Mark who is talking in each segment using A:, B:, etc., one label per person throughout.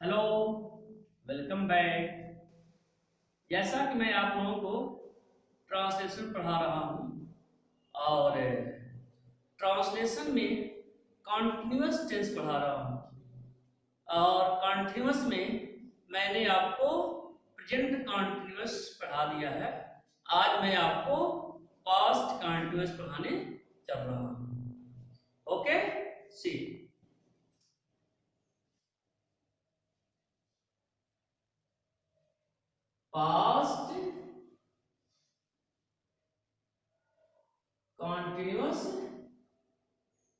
A: Hello, welcome back. जैसा कि मैं आप लोगों को ट्रांसलेशन पढ़ा रहा हूँ और ट्रांसलेशन में कॉन्टिन्यूअस टेंस पढ़ा रहा हूँ और कॉन्टिन्यूअस में मैंने आपको प्रेजेंट कॉन्टिन्यूअस पढ़ा दिया है। आज मैं आपको पास्ट कॉन्टिन्यूअस पढ़ाने चल रहा हूँ। Okay, see past continuous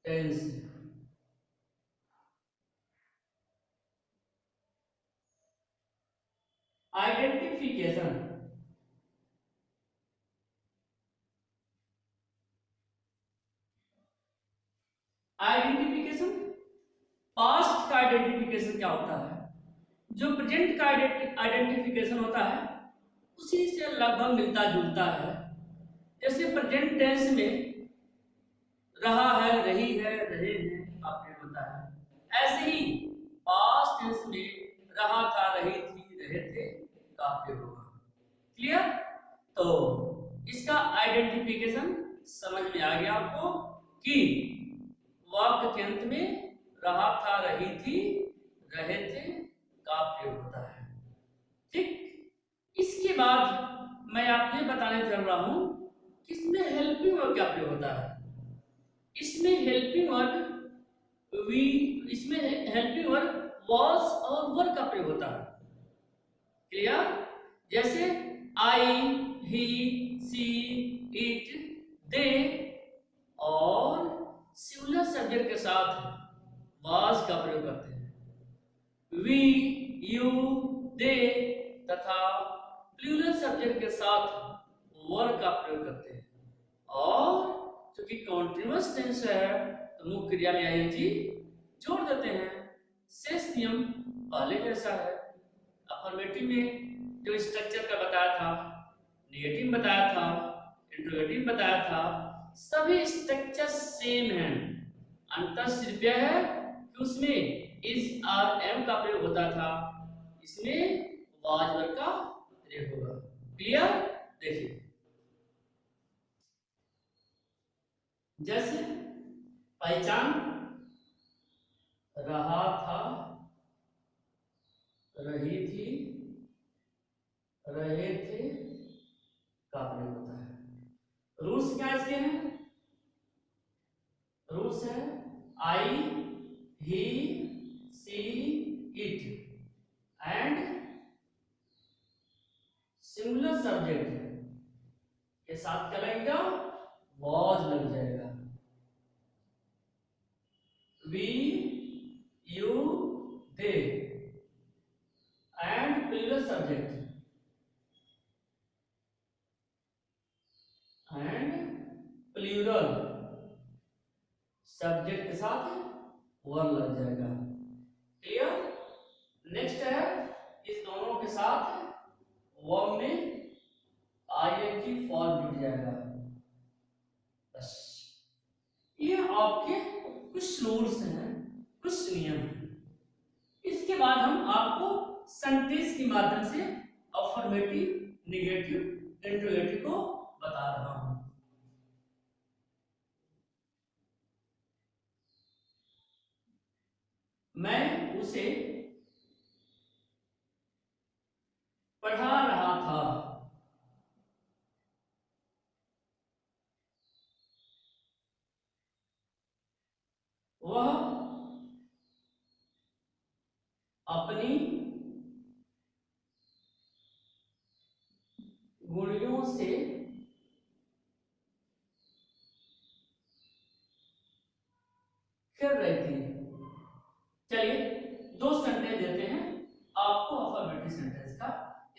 A: tense. Identification. Identification, past का आइडेंटिफिकेशन क्या होता है? जो प्रेजेंट का आइडेंटिफिकेशन होता है उसी से लगभग मिलता जुलता है। जैसे प्रेजेंट टेंस में रहा है, रही है, रहे हैं आपने होता है, ऐसे ही पास्ट टेंस में रहा था, रही थी, रहे थे का प्रयोग होगा। क्लियर? तो इसका आइडेंटिफिकेशन समझ में आ गया आपको कि वाक्य के अंत में रहा था, रही थी, रहे थे का प्रयोग होता है। ठीक, इसके बाद मैं आपको ये बताने चल रहा हूं कि इसमें हेल्पिंग वर्ब क्या प्रयोग होता है। इसमें हेल्पिंग वर्ब वी इसमें हेल्पिंग वर्ब वॉज और वर का प्रयोग होता है। क्लियर? जैसे आई, ही, सी, इट, दे और सिंगुलर सब्जेक्ट के साथ वाज का प्रयोग करते हैं। वी, यू, दे तथा प्लूरल सब्जेक्ट के साथ वर का प्रयोग करते हैं। और चूंकि कॉन्टिन्यूअस टेंस है तो मुख्य क्रिया में आईएनजी जोड़ देते हैं। शेष नियम पहले जैसा है। अफर्मेटिव में जो स्ट्रक्चर का बताया था, नेगेटिव बताया था, इंट्रोगेटिव बताया था, सभी स्ट्रक्चर सेम है। अंतर सिर्फ यह है कि उसमें इज और एम का प्रयोग होता था, इसमें वाज वर का प्रयोग होगा। क्लियर? देखिए, जैसे पहचान, रहा था, रही थी, रहे थे का प्रयोग होता है। रूल्स क्या इसके हैं? रूल्स है I, he, she, it and singular subject के साथ क्या लगेगा? वॉज लग जाएगा। We, you, they and plural subject and plural subject के साथ वर लग जाएगा। क्लियर? नेक्स्ट है, इस दोनों के साथ वर्ब में आईएनजी फॉर्म जुड़ जाएगा। बस, ये आपके कुछ रूल्स हैं, कुछ नियम हैं। इसके बाद हम आपको सेंटेंस के माध्यम से अफर्मेटिव, नेगेटिव, इंट्रोगेटिव को बता रहा हूं। मैं उसे पढ़ा रहा था। वह अपनी गुड़ियों से खेल रही थी। चलिए, दो सेंटेंस देते हैं आपको अफर्मेटिव सेंटेंस का।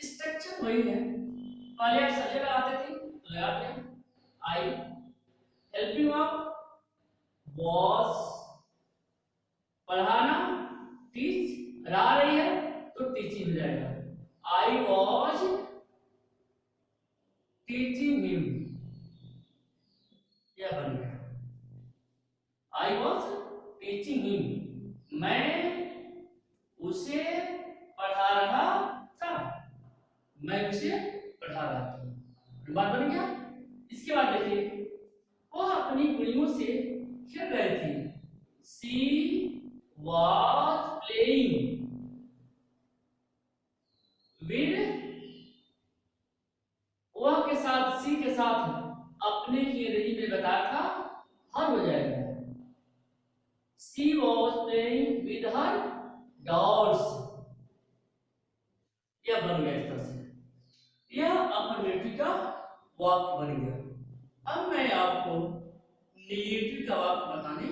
A: स्ट्रक्चर वही है, पहले आप सब्जेक्ट लगाते थे तो लगाते हैं आई, हेल्पिंग वर्ब वॉज, पढ़ाना टीच, रहा रही है तो टीचिंग हो जाएगा। आई वॉज टीचिंग हिम, यह बन गया। आई वॉज टीचिंग हिम, मैं उसे मैं उसे पढ़ा रहा था। बात बन गया। इसके बाद देखिए, वह अपनी गुड़ियों से खेल रहे थे। सी वॉज प्लेइंग विद, वह के साथ, सी के साथ अपने की रही में बताया था, हर हो जाएगा। She was playing with her dolls, यह बन गया इस तरह से। यह अफर्मेटिव का वाक्य बन गया। अब मैं आपको नेगेटिव का वाक्य बताने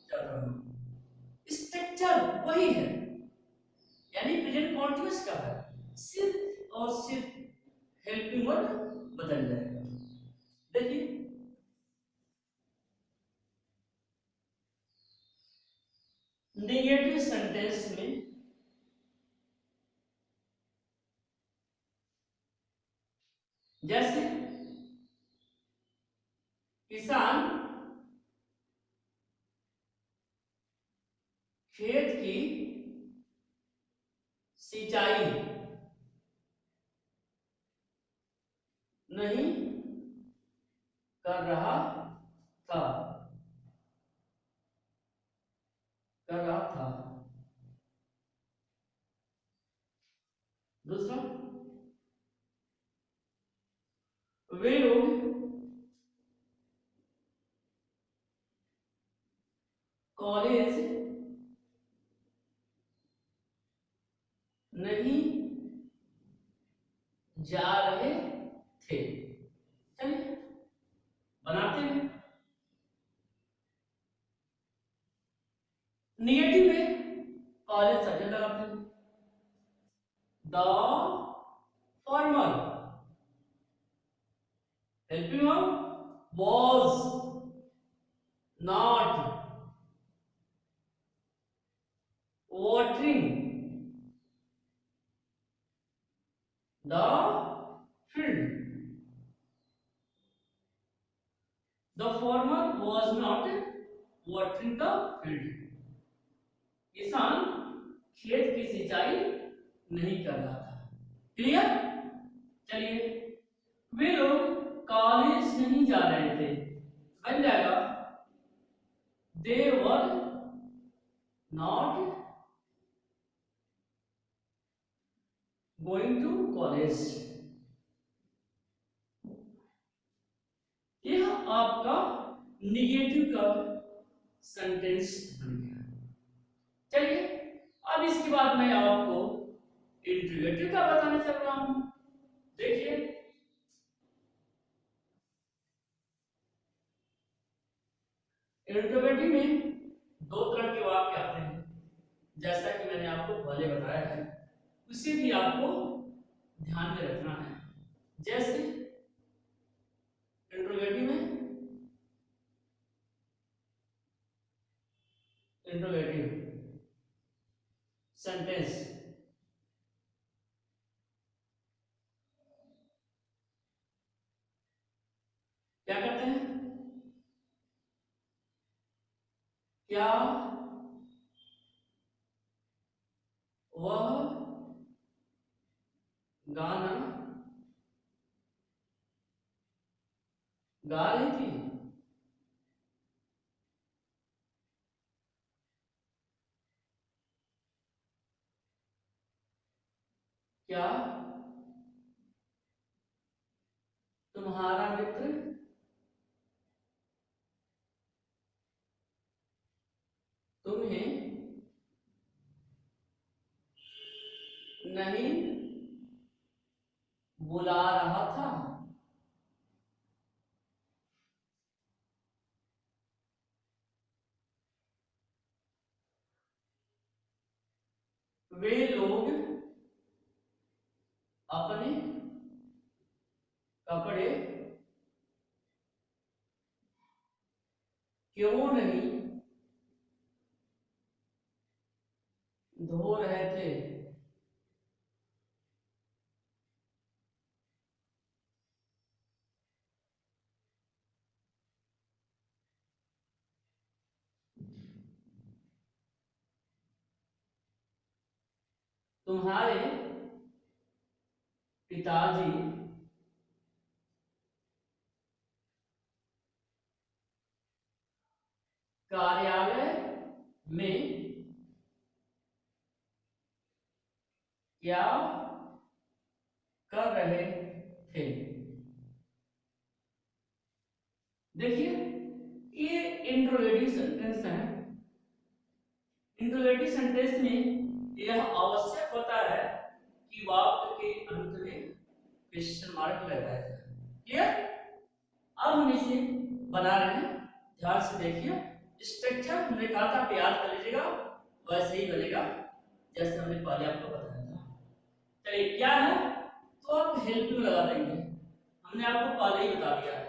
A: चल रहा हूं। स्ट्रक्चर वही है, यानी प्रेजेंट कॉन्टिन्यूअस का है, सिर्फ और सिर्फ हेल्पिंग वर्ब बदल जाएगा। देखिए, नेगेटिव सेंटेंस में जैसे किसान खेत की सिंचाई नहीं कर रहा था, कर रहा था। दूसरा, वे लोग कॉलेज नहीं जा रहे थे। चलिए बनाते हैं। निगेटिव में कॉलेज सब्जेक्ट लगाते हैं। The former helping verb was not watering the field. The farmer was not watering the field. किसान खेत की सिंचाई नहीं कर रहा था। क्लियर? चलिए, वे लोग कॉलेज नहीं जा रहे थे, बन जाएगा they were not going to college। यह आपका निगेटिव का सेंटेंस बन गया। चलिए, अब इसके बाद मैं आपको इंट्रोगेटिव का बताने चल रहा हूं। देखिए, इंट्रोगेटिव में दो तरह के वाक्य आते हैं, जैसा कि मैंने आपको पहले बताया है, उसे भी आपको ध्यान में रखना है। जैसे इंट्रोगेटिव में इंट्रोगेटिव सेंटेंस क्या करते हैं? क्या वह गाना गा रही थी? क्या तुम्हारा मित्र तुम्हें नहीं बुला रहा था? वे लोग अपने कपड़े क्यों नहीं धो रहे थे? तुम्हारे पिताजी कार्यालय में क्या कर रहे थे। देखिए ये इंट्रोगेटिव सेंटेंस है। इंट्रोगेटिव सेंटेंस में यह आवश्यक होता है कि वाक्य के अंत में क्वेश्चन मार्क लगाया जाए। क्लियर? अब हम इसे बना रहे हैं, ध्यान से देखिए। स्ट्रक्चर हमने कहा था, आप याद कर लीजिएगा, वैसे ही बनेगा जैसे हमने पहले आपको बताया था। चलिए क्या है, तो आप हेल्प यू लगा देंगे। हमने आपको पहले ही बता दिया है।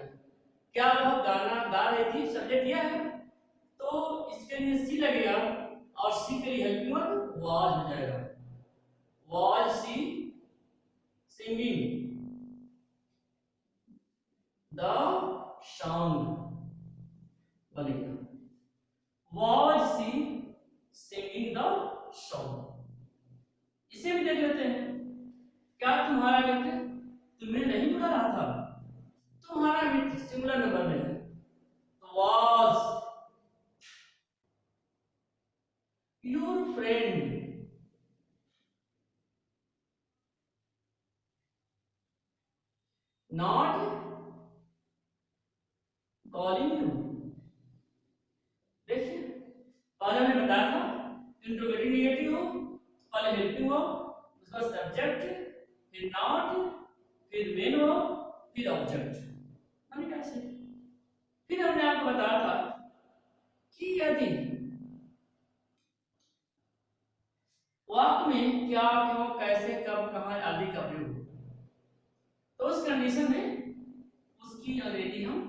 A: क्या वह गाना गा रही थी, सब्जेक्ट यह है, तो इसके लिए सी लगेगा और सी के लिए हेल्प यू वाज हो जाएगा। Was she singing the song बनेगा। Was she singing the song. इसे भी देख लेते हैं। क्या तुम्हारा मित्र तुम्हें नहीं बुला रहा था? तुम्हारा मित्र सिंगुलर नंबर में है, तो was your friend not calling you. देखिए पहले हमने बताया था इंट्रोगेटिव नेगेटिव हो, पहले हेल्पिंग हो, उसका सब्जेक्ट, फिर नॉट, फिर मेन हो, फिर ऑब्जेक्ट। हमने कैसे, फिर हमने आपको बताया था कि यदि वाक्य में क्या, क्यों, कैसे, कब, कहां आदि का प्रयोग हो, तो उस कंडीशन में उसकी अंग्रेजी हम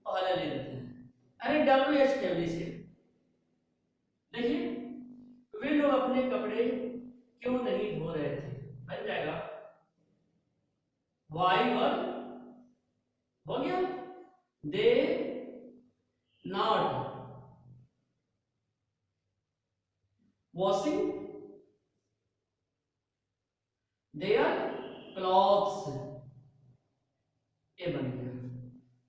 A: पहले ले लेते हैं। अरे डब्ल्यू एच फैमिली से देखिए, वे लोग अपने कपड़े क्यों नहीं धो रहे थे, बन जाएगा वाई वर, हो गया they not washing their clothes, ये बन गया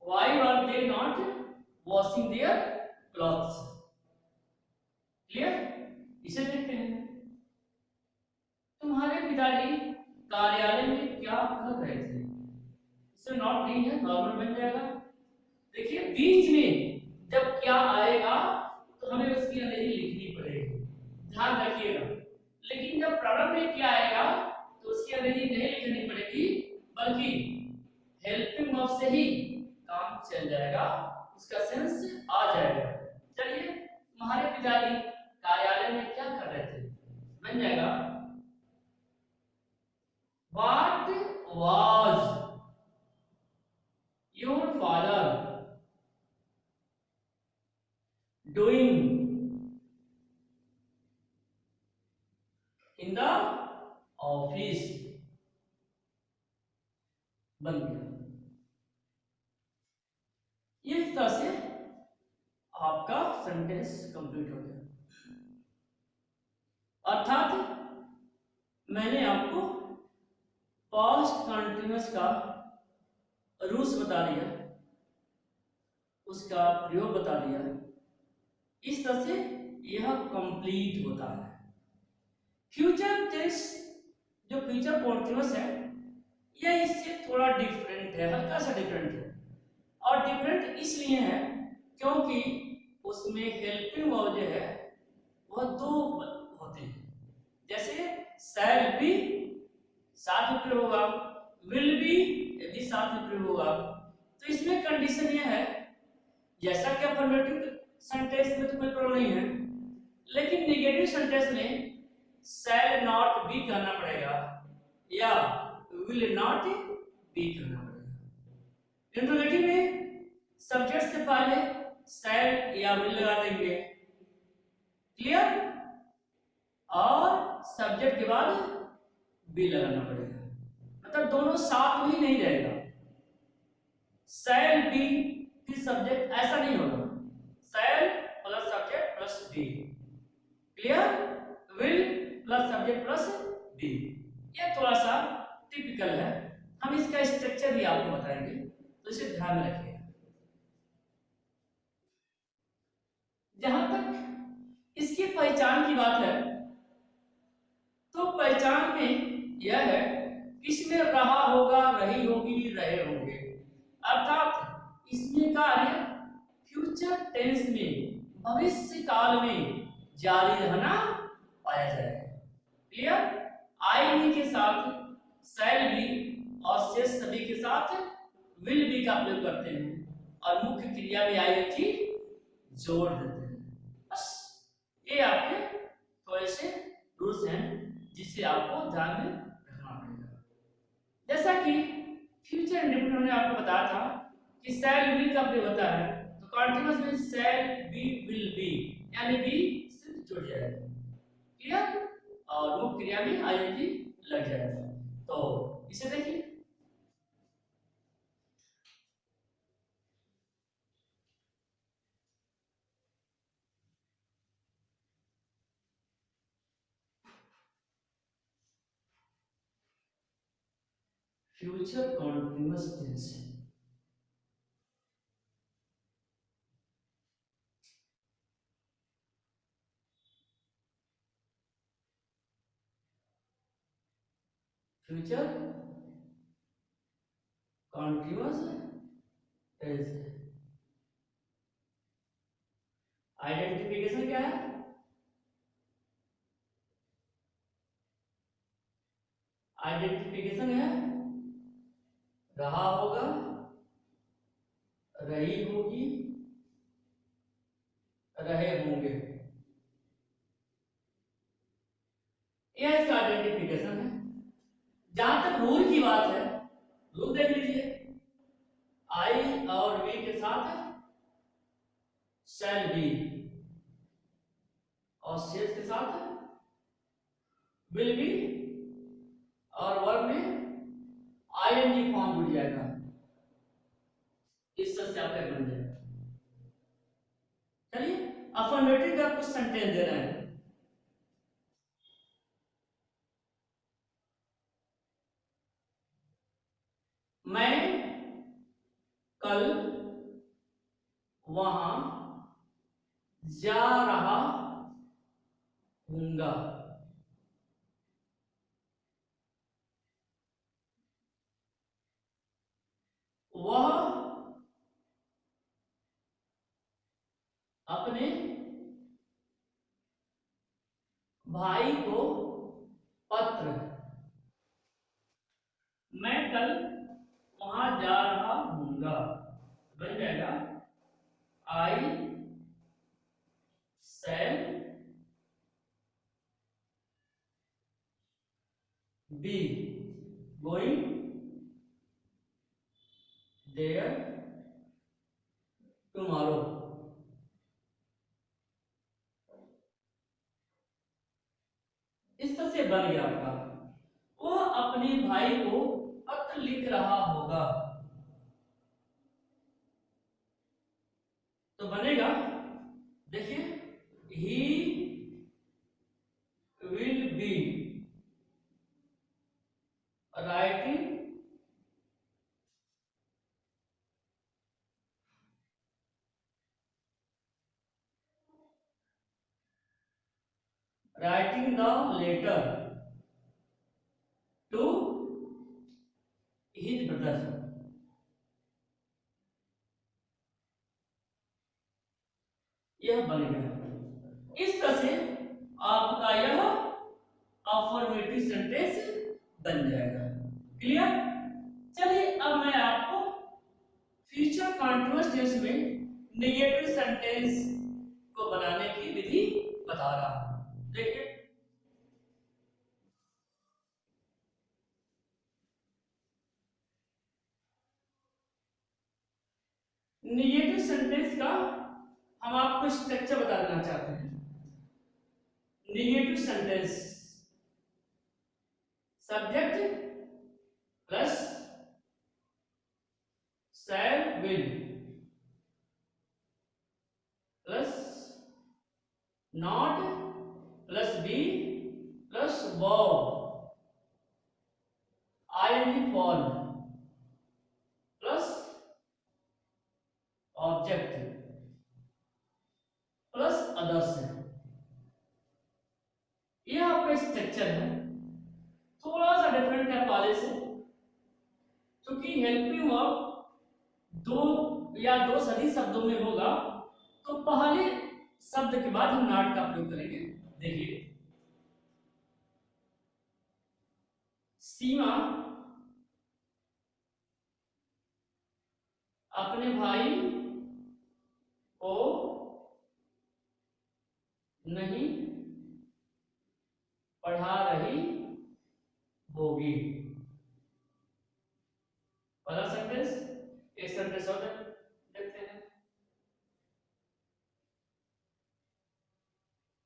A: why were they not washing their clothes. Clear? इसे देखते हैं। तुम्हारे पिताजी कार्यालय में क्या कर रहे थे, इसमें नॉट नहीं है, नॉर्मल बन जाएगा। देखिए बीच में जब क्या आएगा तो हमें उसकी अंग्रेजी लिखनी पड़ेगी, ध्यान रखिएगा। लेकिन जब प्रारंभ में क्या आएगा तो उसकी अंग्रेजी नहीं लिखनी पड़ेगी, बल्कि हेल्पिंग वर्ब से ही काम चल जाएगा, उसका सेंस आ जाएगा। चलिए तुम्हारे पिताजी कार्यालय में क्या कर रहे थे, बन जाएगा what was your father doing in the office, बन गया। इस तरह से आपका सेंटेंस कंप्लीट हो गया। अर्थात मैंने आपको पास्ट कंटिन्यूअस का रूल्स बता दिया, उसका प्रयोग बता दिया। इस तरह से यह कंप्लीट होता है। फ्यूचर टेंस जो फ्यूचर कंटिन्यूअस है, यह इससे थोड़ा डिफरेंट है, हल्का सा डिफरेंट है। और डिफरेंट इसलिए है क्योंकि उसमें हेल्पिंग वर्ब जो है वह दो होते हैं। जैसे शैल बी साथ में प्रयोग होगा, विल बी भी साथ में प्रयोग होगा। तो इसमें कंडीशन यह है, जैसा कि अफर्मेटिव सेंटेंस में तो कोई प्रॉब्लम नहीं है, लेकिन नेगेटिव सेंटेंस में शैल नॉट बी कहना पड़ेगा या विल नॉट बी कहना पड़ेगा। इंट्रोगेटिव में सब्जेक्ट से पहले शैल या विल लगा देंगे, क्लियर, और सब्जेक्ट के बाद बी लगाना पड़ेगा, मतलब दोनों साथ में ही नहीं रहेगा। शैल बी फिर सब्जेक्ट, ऐसा नहीं होगा, shall plus subject plus be, clear, will plus subject plus be. ये थोड़ा सा टिपिकल है, हम इसका स्ट्रक्चर भी आपको बताएंगे, तो इसे ध्यान में रखिएगा। जहां तक इसकी पहचान की बात है, तो पहचान में यह है कि इसमें रहा होगा, रही होगी, रहे होंगे, अर्थात इसमें कार्य फ्यूचर टेंस में, भविष्य काल में जारी रहना पाया जाएगा। क्लियर? आई बी के साथ शैल बी और शेष सभी के साथ विल बी का प्रयोग करते हैं और मुख्य क्रिया में आईएनजी जोड़ देते हैं। बस ये आपके थोड़े से रूल्स हैं जिसे आपको ध्यान में रखना पड़ेगा। जैसा कि फ्यूचर इंडेफिनिट ने आपको बताया था कि शैल विल का प्रयोग होता है, तो कॉन्टिन्यूअस में शैल बी विल बी, यानी बी से जुड़ जाएगा। क्लियर? और मुख्य क्रिया में आईएनजी लग जाएगा। तो इसे देखिए, future continuous tense, future continuous tense. Identification क्या है? आइडेंटिफिकेशन है रहा होगा, रही होगी, रहे होंगे, यह इसका आइडेंटिफिकेशन है। जहां तक रूल की बात है, रूल देख लीजिए, आई और वी के साथ शैल बी और शेष के साथ विल बी और वर्ब में आईएनजी फॉर्म जुड़ जाएगा। इस तरह से आपका बन जाएगा। चलिए अफर्मेटिव का कुछ सेंटेंस दे रहे हैं। मैं कल वहां जा रहा हूंगा। वह अपने भाई को पत्र, मैं कल वहां जा रहा हूंगा, बन जाएगा I shall be going there tomorrow. इस तरह से बन गया आपका, वह अपने भाई को पत्र लिख रहा होगा। तो बनेगा, देखिए, he will be writing the letter to his brother. यह बन गया। इस तरह से आपका यह अफर्मेटिव सेंटेंस बन जाएगा। क्लियर? चलिए अब मैं आपको फ्यूचर कंटीन्यूअस टेंस में नेगेटिव सेंटेंस को बनाने की विधि बता रहा हूं। देखिए, नेगेटिव सेंटेंस का हम आपको स्ट्रक्चर बता देना चाहते हैं। Negative sentence subject plus shall will plus not plus be plus verb structure है थोड़ा सा डिफरेंट है पहले से, क्योंकि हेल्पिंग वर्ब दो या दो सदी शब्दों में होगा, तो पहले शब्द के बाद हम नॉट का प्रयोग करेंगे। देखिए, सीमा अपने भाई को नहीं पढ़ा रही होगी। पहला सेंटेंस, एक सेंटेंस और देखते हैं।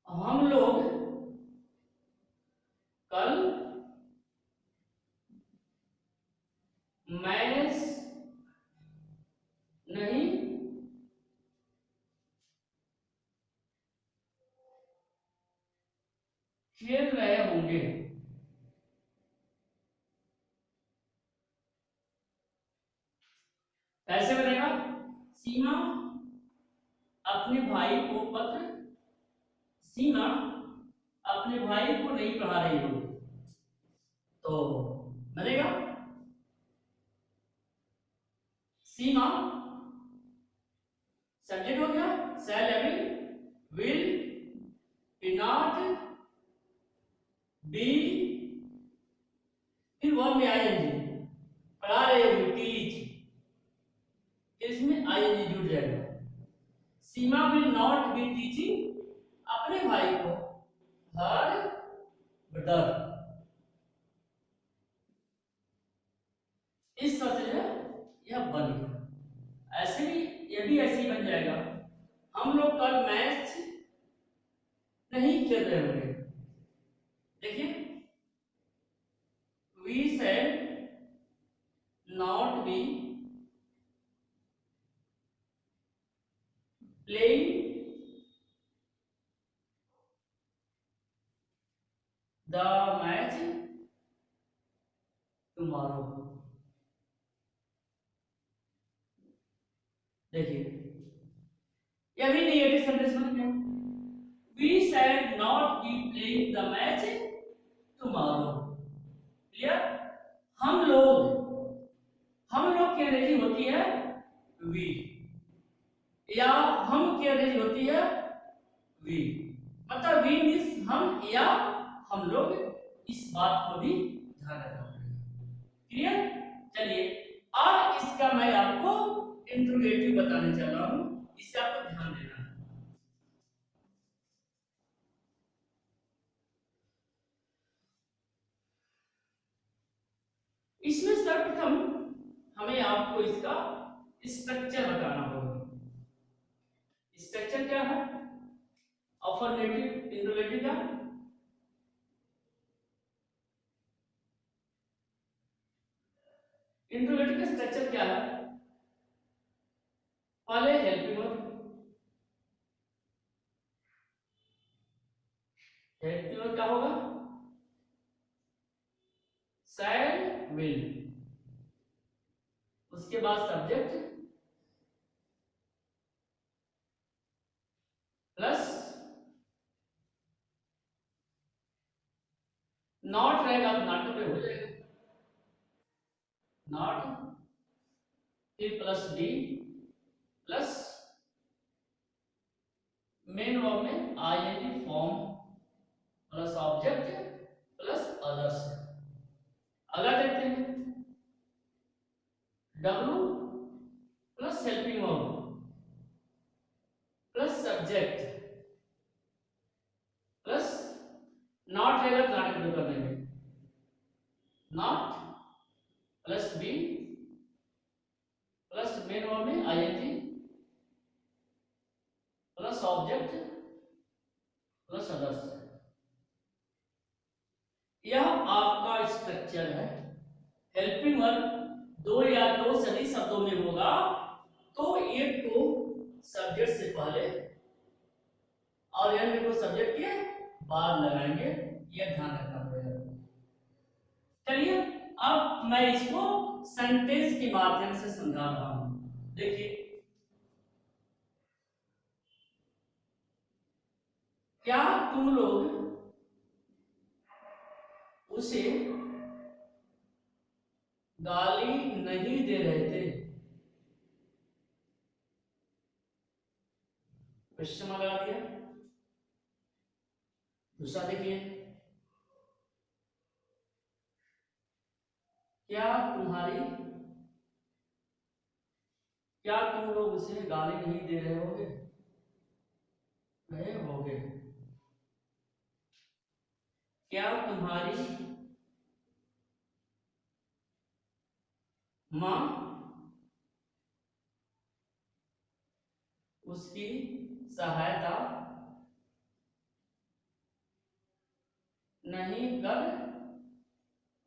A: हम लोग कल मैच नहीं खेल रहे होंगे। कैसे बनेगा? सीमा अपने भाई को पत्र, सीमा अपने भाई को नहीं पढ़ा रही होगी, तो बनेगा सीमा सब्जेक्ट हो गया, शैल विल बी नॉट बी, फिर वर्ब में आएंगे, पढ़ा रहे होंगे टीच, इसमें आईएनजी जुड़ जाएगा। सीमा विल नॉट बी टीचिंग अपने भाई को हर ब्रदर, इस तरह से यह बन गया। ऐसे भी यह भी ऐसे ही बन जाएगा, हम लोग कल मैच नहीं खेल रहे होंगे। देखिए, we shall not be playing the match tomorrow. देखिए, यह भी नेगेटिव सेंटेंस बन गया। We shall not be playing the match tomorrow. Clear? हम लोग की अंग्रेजी होती है वी, या हम की अंग्रेजी होती है वी, मतलब वी मीन्स हम या हम लोग, इस बात को भी ध्यान रखना पड़ेगा। क्लियर? चलिए, और इसका मैं आपको इंट्रोगेटिव बताने चला हूं, इससे आपको ध्यान देना है। इसमें सर्वप्रथम हमें आपको इसका स्ट्रक्चर बताना होगा। स्ट्रक्चर क्या है? अफर्मेटिव इंट्रोगेटिव का इंट्रोगेटिव का स्ट्रक्चर क्या है? पहले हेल्पिंग वर्ब, हेल्पिंग वर्ब क्या होगा? शैल विल, उसके बाद सब्जेक्ट प्लस नॉट रहेगा, नॉट पे हो जाएगा, नॉट, फिर plus D plus main verb में ING form plus object plus others. अगला देखते हैं, W plus helping verb plus subject plus not रहेगा, नॉट प्रयोग कर देंगे, not plus be plus main verb में ING plus object plus others. यह आपका स्ट्रक्चर है। हेल्पिंग वर्ब दो या दो सदी शब्दों में होगा, तो एक को सब्जेक्ट से पहले और अन्य को सब्जेक्ट के बाद लगाएंगे, यह ध्यान रखना पड़ेगा। चलिए, अब मैं इसको सेंटेंस के माध्यम से समझा रहा हूं। देखिए, क्या तुम लोग उसे गाली नहीं दे रहे थे। क्वेश्चन मार्क लगा दिया। दूसरा देखिए, क्या तुम लोग उसे गाली नहीं दे रहे होगे? क्या तुम्हारी माँ उसकी सहायता नहीं कर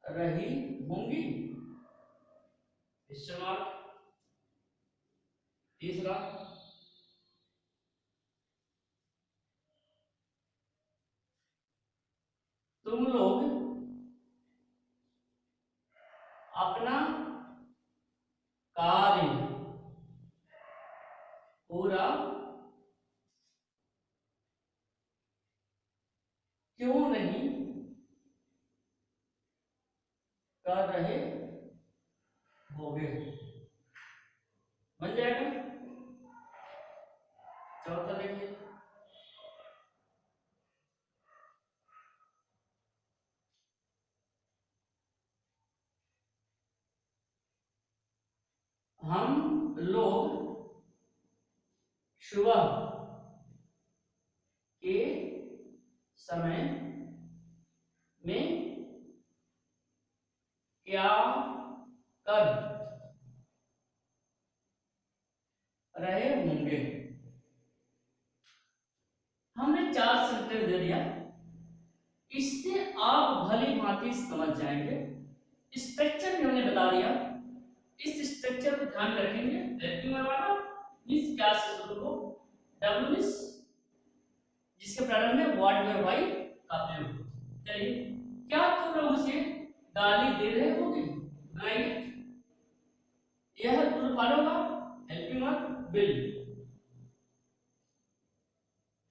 A: रही होंगी? क्वेश्चन। तीसरा, तुम लोग अपना कार्य पूरा क्यों नहीं कर रहे होगे? बन जाएगा। चौथा देखिए, हम लोग सुबह के समय में क्या कर रहे होंगे? हमने 4 सेंटेंस दे दिया, इससे आप भली भांति समझ जाएंगे। स्ट्रक्चर भी हमने बता दिया, इस स्ट्रक्चर को ध्यान रखेंगे। हेल्पिंग वर्ब वाला मींस क्या से शुरू हो, डब्ल्यू मींस जिसके प्रारंभ में वर्ड में वाई का प्रयोग हो। चलिए, क्या तुम लोग उसे गाली दे रहे होगे? बनाइए। यह पूर्व पालों का हेल्पिंग वर्ब विल।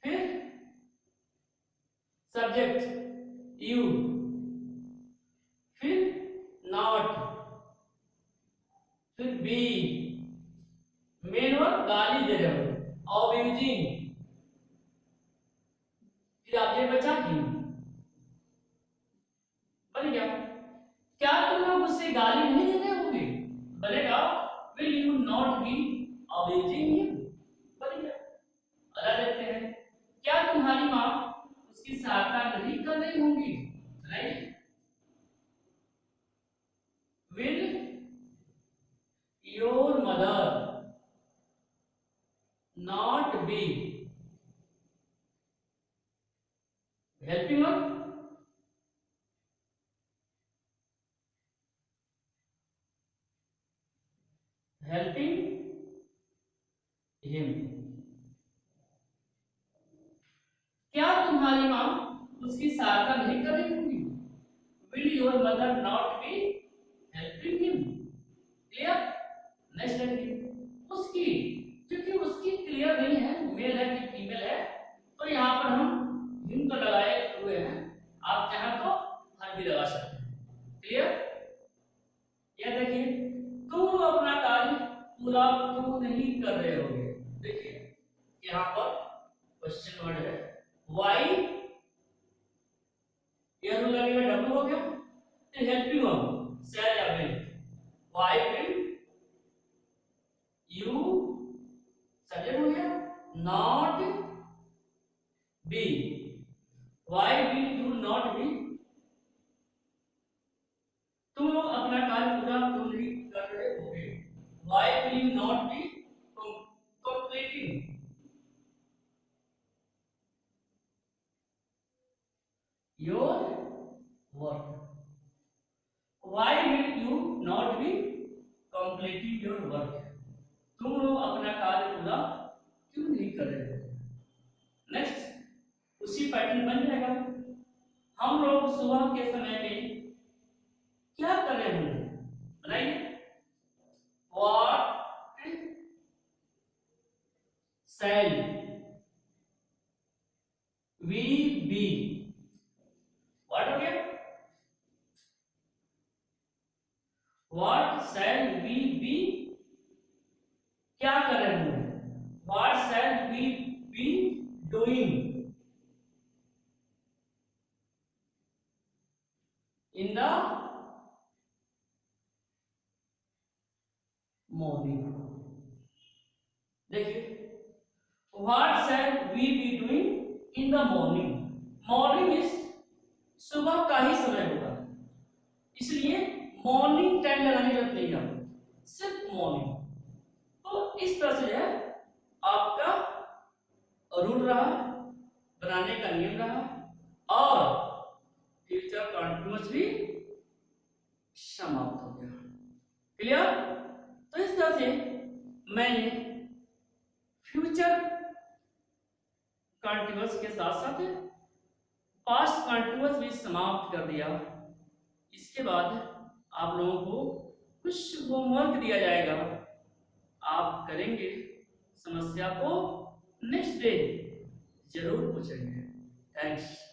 A: फिर सब्जेक्ट यू, फिर नॉट, फिर बी, मेन वर्ब गाली दे रहे हो, अब्यूजिंग, फिर ऑब्जेक्ट बचा हिम। बन गया। क्या तुम लोग उससे गाली नहीं दे रहे होगे? बनेगा will you not be abusing him. बन गया। अगला देखते हैं, क्या तुम्हारी माँ उसकी सहायता नहीं कर रही होंगी? Right. Will your mother not be helping verb? Helping him. क्या तुम्हारी माँ उसकी सहायता नहीं कर रही होंगी? Will your mother not be helping him? Clear? Next देखिए, उसकी, क्योंकि उसकी क्लियर नहीं है मेल है कि फीमेल है, तो यहाँ पर हम हिम तो लगाए हुए हैं, आप चाहें तो हर भी लगा सकते हैं। क्लियर? यह देखिए, तुम अपना कार्य पूरा क्यों नहीं कर रहे होगे? देखिए यहाँ पर क्वेश्चन वर्ड है व्हाई, यह रूल लगेगा डब्ल्यू हो गया, फिर हेल्पिंग वर्ब शैल या will, why will you subject हो गया, not be, why will you not be, तुम लोग अपना कार्य पूरा क्यों नहीं कर रहे होगे? Why will you not be completing your work? Why will you not be completing your work? तुम लोग अपना कार्य पूरा क्यों नहीं कर रहे हो? नेक्स्ट उसी पैटर्न बन जाएगा। हम लोग सुबह के समय में क्या कर रहे होंगे? बनाइए। What shall we be? What हो गया? व्हाट शैल वी बी, क्या कर रहे हैं, what shall we be doing in the morning. देखिए, what shall we be doing in the morning, morning is सुबह का ही समय होगा, इसलिए मॉर्निंग टाइम लगाने की जरूरत नहीं है, सिर्फ मॉर्निंग। तो इस तरह से है आपका रूल रहा, बनाने का नियम रहा, और फ्यूचर कॉन्टिन्यूअस भी समाप्त हो गया। क्लियर? तो इस तरह से मैंने फ्यूचर कॉन्टिन्यूअस के साथ साथ पास्ट कॉन्टिन्यूअस भी समाप्त कर दिया। इसके बाद आप लोगों को कुछ होमवर्क दिया जाएगा, आप करेंगे, समस्या को नेक्स्ट डे जरूर पूछेंगे। थैंक्स।